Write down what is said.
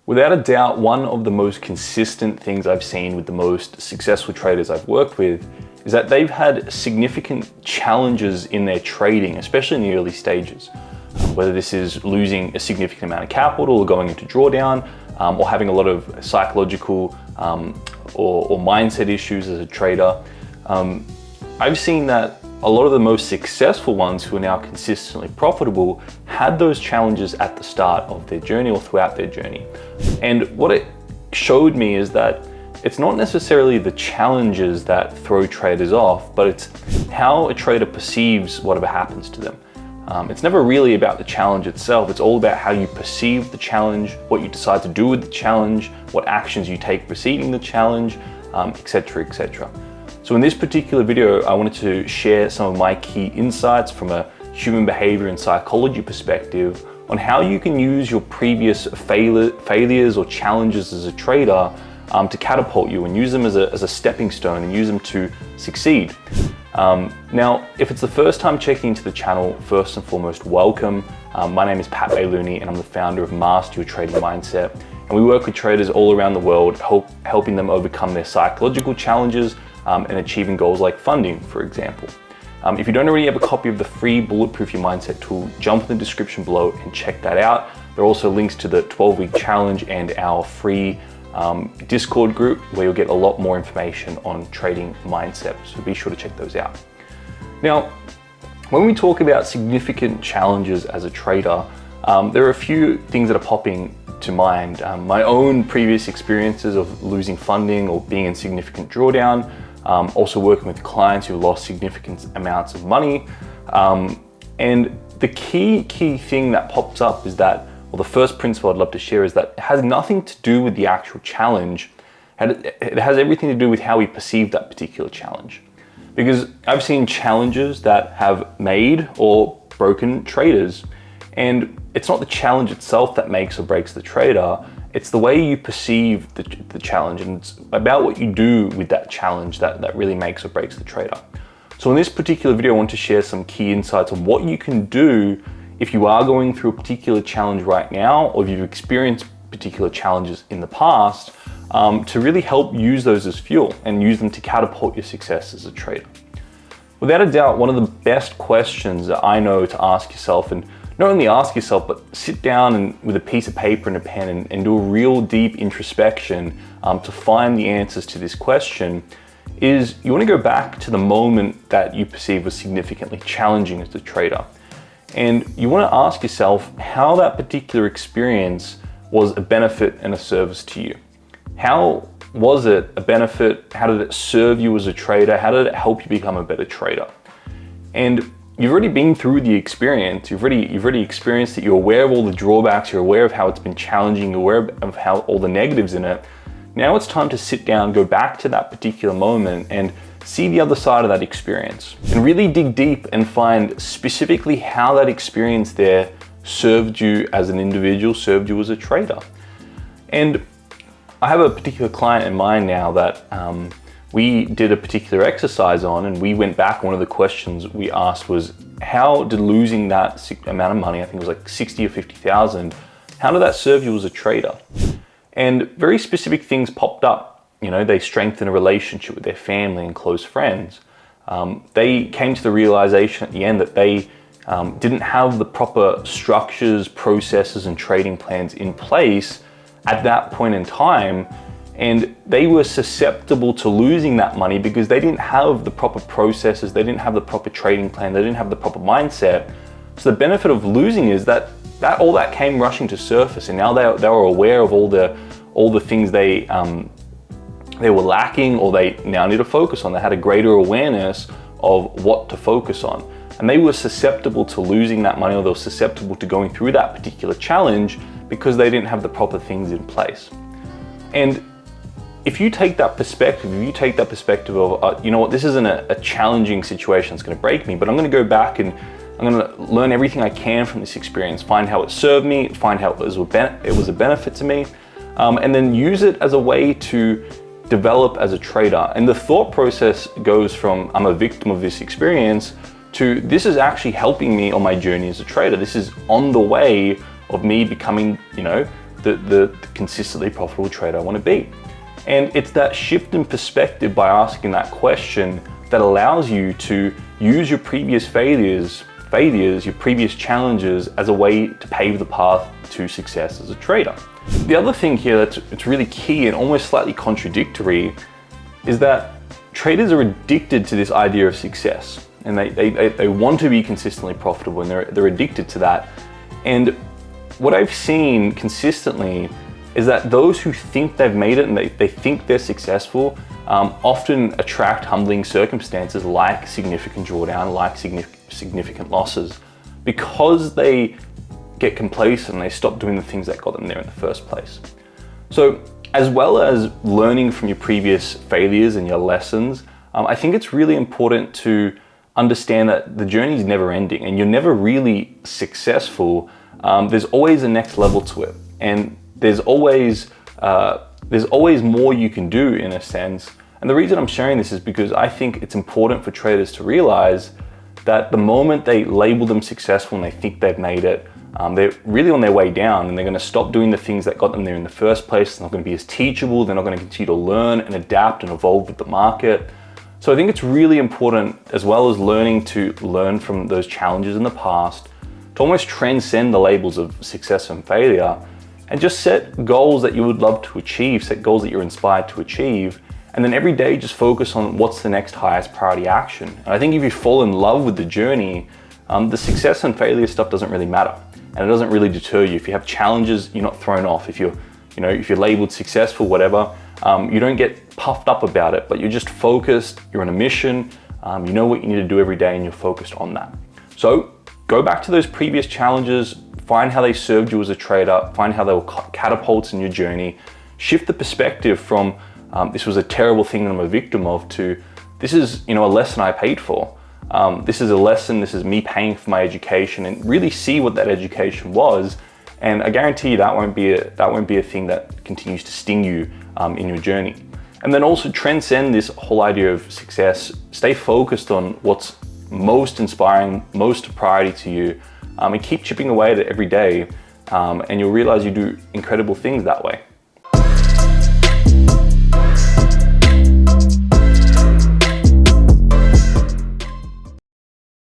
Without a doubt, one of the most consistent things I've seen with the most successful traders I've worked with is that they've had significant challenges in their trading, especially in the early stages. Whether this is losing a significant amount of capital or going into drawdown, or having a lot of psychological or mindset issues as a trader. I've seen that a lot of the most successful ones who are now consistently profitable had those challenges at the start of their journey or throughout their journey. And what it showed me is that it's not necessarily the challenges that throw traders off, but it's how a trader perceives whatever happens to them. It's never really about the challenge itself. It's all about how you perceive the challenge, what you decide to do with the challenge, what actions you take preceding the challenge, etc., etc. So in this particular video, I wanted to share some of my key insights from a human behavior and psychology perspective on how you can use your previous failures or challenges as a trader to catapult you and use them as a stepping stone and use them to succeed. Now, if it's the first time checking into the channel, first and foremost, welcome. My name is Pat Bailouni and I'm the founder of Master Your Trading Mindset. And we work with traders all around the world, helping them overcome their psychological challenges and achieving goals like funding, for example. If you don't already have a copy of the free Bulletproof Your Mindset tool, jump in the description below and check that out. There are also links to the 12-week challenge and our free Discord group where you'll get a lot more information on trading mindset. So be sure to check those out. Now, when we talk about significant challenges as a trader, there are a few things that are popping to mind. My own previous experiences of losing funding or being in significant drawdown, also working with clients who lost significant amounts of money. And the key thing that pops up is that, well, the first principle I'd love to share is that it has nothing to do with the actual challenge. It has everything to do with how we perceive that particular challenge. Because I've seen challenges that have made or broken traders. And it's not the challenge itself that makes or breaks the trader. It's the way you perceive the challenge, and it's about what you do with that challenge that really makes or breaks the trader. So in this particular video, I want to share some key insights on what you can do if you are going through a particular challenge right now, or if you've experienced particular challenges in the past, to really help use those as fuel and use them to catapult your success as a trader. Without a doubt, one of the best questions that I know to ask yourself, and not only ask yourself, but sit down and with a piece of paper and a pen and do a real deep introspection to find the answers to this question, is you want to go back to the moment that you perceive was significantly challenging as a trader. And you want to ask yourself how that particular experience was a benefit and a service to you. How was it a benefit? How did it serve you as a trader? How did it help you become a better trader? And you've already been through the experience. You've already experienced it. You're aware of all the drawbacks. You're aware of how it's been challenging. You're aware of how all the negatives in it. Now it's time to sit down, go back to that particular moment and see the other side of that experience and really dig deep and find specifically how that experience there served you as an individual, served you as a trader. And I have a particular client in mind now that we did a particular exercise on, and we went back. One of the questions we asked was, how did losing that amount of money, I think it was like 60 or 50,000, how did that serve you as a trader? And very specific things popped up. You know, they strengthened a relationship with their family and close friends. They came to the realization at the end that they didn't have the proper structures, processes, and trading plans in place at that point in time. And they were susceptible to losing that money because they didn't have the proper processes, they didn't have the proper trading plan, they didn't have the proper mindset. So the benefit of losing is that all that came rushing to surface, and now they were aware of all the things they were lacking, or they now need to focus on. They had a greater awareness of what to focus on. And they were susceptible to losing that money, or they were susceptible to going through that particular challenge because they didn't have the proper things in place. And if you take that perspective, of, you know what, this isn't a challenging situation that's going to break me, but I'm going to go back and I'm going to learn everything I can from this experience, find how it served me, find how it was a benefit to me, and then use it as a way to develop as a trader. And the thought process goes from, I'm a victim of this experience, to this is actually helping me on my journey as a trader. This is on the way of me becoming, the consistently profitable trader I want to be? And it's that shift in perspective by asking that question that allows you to use your previous failures, your previous challenges as a way to pave the path to success as a trader. The other thing here that's really key and almost slightly contradictory is that traders are addicted to this idea of success, and they want to be consistently profitable, and they're addicted to that. And what I've seen consistently is that those who think they've made it and they think they're successful often attract humbling circumstances like significant drawdown, like significant losses, because they get complacent and they stop doing the things that got them there in the first place. So as well as learning from your previous failures and your lessons, I think it's really important to understand that the journey is never ending and you're never really successful. There's always a next level to it, and there's always more you can do, in a sense. And the reason I'm sharing this is because I think it's important for traders to realize that the moment they label them successful and they think they've made it, they're really on their way down, and they're going to stop doing the things that got them there in the first place. They're not going to be as teachable. They're not going to continue to learn and adapt and evolve with the market. So I think it's really important, as well as learning from those challenges in the past, to almost transcend the labels of success and failure, and just set goals that you would love to achieve, set goals that you're inspired to achieve, and then every day just focus on what's the next highest priority action. And I think if you fall in love with the journey, the success and failure stuff doesn't really matter, and it doesn't really deter you. If you have challenges, you're not thrown off. If you're labeled successful, whatever, you don't get puffed up about it, but you're just focused, you're on a mission, you know what you need to do every day, and you're focused on that. So go back to those previous challenges, find how they served you as a trader, find how they were catapults in your journey, shift the perspective from this was a terrible thing that I'm a victim of to this is a lesson I paid for. This is a lesson, this is me paying for my education, and really see what that education was. And I guarantee you that won't be a thing that continues to sting you in your journey. And then also transcend this whole idea of success. Stay focused on what's most inspiring, most a priority to you, and keep chipping away at it every day, and you'll realize you do incredible things that way.